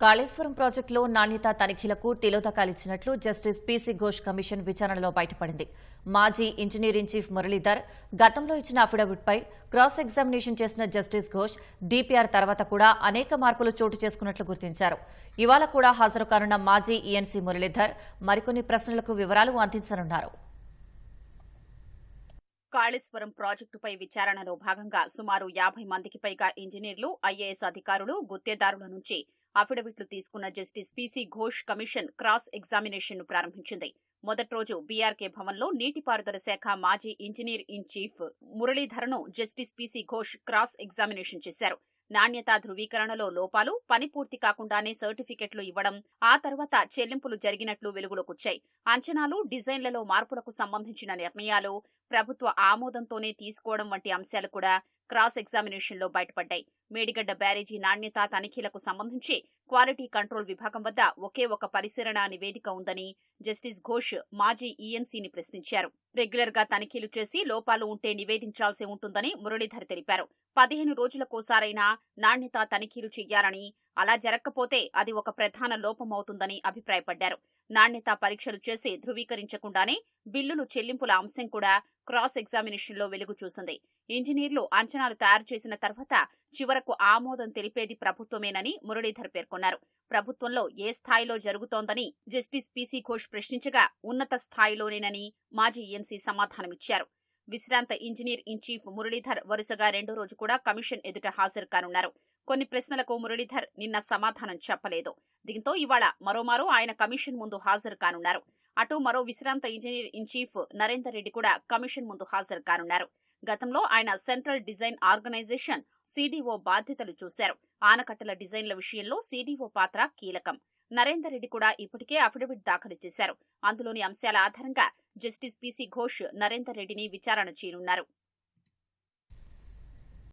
కాళేశ్వరం ప్రాజెక్టులో నాణ్యతా తనిఖీలకు తిలోదకాలిచ్చినట్లు justice PC Ghosh commission విచారణలో బయటపడింది. మాజీ ఇంజనీర్ ఇన్ చీఫ్ మురళీధర్ గతంలో ఇచ్చిన అఫిడవిట్పై క్రాస్ ఎగ్జామినేషన్ చేసిన జస్టిస్ ఘోష్ డీపీఆర్ తర్వాత కూడా అనేక మార్పులు చోటు చేసుకున్నట్లు గుర్తించారు. ఇవాళ కూడా హాజరు కానున్న మాజీ ఈఎన్సీ మురళీధర్ మరికొన్ని ప్రశ్నలకు వివరాలు అందించనున్నారు. కాళేశ్వరం ప్రాజెక్టుపై విచారణలో భాగంగా సుమారు 50 మందికి పైగా ఇంజనీర్లు, ఐఏఎస్ అధికారులు, గుత్తేదారుల నుంచి అఫిడవిట్లు తీసుకున్న justice PC Ghosh commission cross examination ను ప్రారంభించింది. మొదటి రోజు బీఆర్కే భవన్లో నీటిపారుదల శాఖ మాజీ ఇంజనీర్ ఇన్ చీఫ్ మురళీధర్ను justice PC Ghosh cross examination చేశారు. నాణ్యతా ధృవీకరణలో లోపాలు, పని పూర్తి కాకుండానే సర్టిఫికెట్లు ఇవ్వడం, ఆ తర్వాత చెల్లింపులు జరిగినట్లు వెలుగులోకొచ్చాయి. అంచనాలు, డిజైన్లలో మార్పులకు సంబంధించిన నిర్ణయాలు ప్రభుత్వ ఆమోదంతోనే తీసుకోవడం వంటి అంశాలు కూడా క్రాస్ ఎగ్జామినేషన్ లో బయటపడ్డాయి. మేడిగడ్డ బ్యారేజీ నాణ్యతా తనిఖీలకు సంబంధించి క్వాలిటీ కంట్రోల్ విభాగం వద్ద ఒకే ఒక పరిశీలన నివేదిక ఉందని జస్టిస్ ఘోష్ మాజీ ఈఎన్సీని ప్రశ్నించారు. రెగ్యులర్ గా తనిఖీలు చేసి లోపాలు ఉంటే నివేదించాల్సి ఉంటుందని మురళీధర్ తెలిపారు. 15 రోజులకోసారైనా నాణ్యతా తనిఖీలు చెయ్యాలని, అలా జరగకపోతే అది ఒక ప్రధాన లోపమవుతుందని అభిప్రాయపడ్డారు. నాణ్యతా పరీక్షలు చేసి ధృవీకరించకుండానే బిల్లులు చెల్లింపుల అంశం కూడా క్రాస్ ఎగ్జామినేషన్ లో వెలుగు చూసింది. ఇంజనీర్లు అంచనాలు తయారు చేసిన తర్వాత చివరకు ఆమోదం తెలిపేది ప్రభుత్వమేనని మురళీధర్ పేర్కొన్నారు. ప్రభుత్వంలో ఏ స్థాయిలో జరుగుతోందని జస్టిస్ పీసీ ఘోష్ ప్రశ్నించగా ఉన్నత స్థాయిలోనేనని మాజీ ఈఎన్సీ సమాధానమిచ్చారు. విశ్రాంత ఇంజనీర్ ఇన్ చీఫ్ మురళీధర్ వరుసగా రెండో రోజు కూడా కమిషన్ ఎదుట హాజరు కానున్నారు. కొన్ని ప్రశ్నలకు మురళీధర్ నిన్న సమాధానం చెప్పలేదు. దీంతో ఇవాళ మరోమారు ఆయన కమిషన్ ముందు హాజరు కానున్నారు. అటు మరో విశ్రాంత engineer in chief Narender Reddy కూడా కమిషన్ ముందు హాజరు కానున్నారు. గతంలో ఆయన సెంట్రల్ డిజైన్ ఆర్గనైజేషన్ సీడీఓ బాధ్యతలు చూశారు. ఆనకట్టల డిజైన్ల విషయంలో సీడీఓ పాత్ర కీలకం. నరేందర్ రెడ్డి కూడా ఇప్పటికే అఫిడవిట్ దాఖలు చేశారు. అందులోని అంశాల ఆధారంగా జస్టిస్ పీసీ ఘోష్ నరేందర్ రెడ్డిని విచారణ చేయనున్నారు.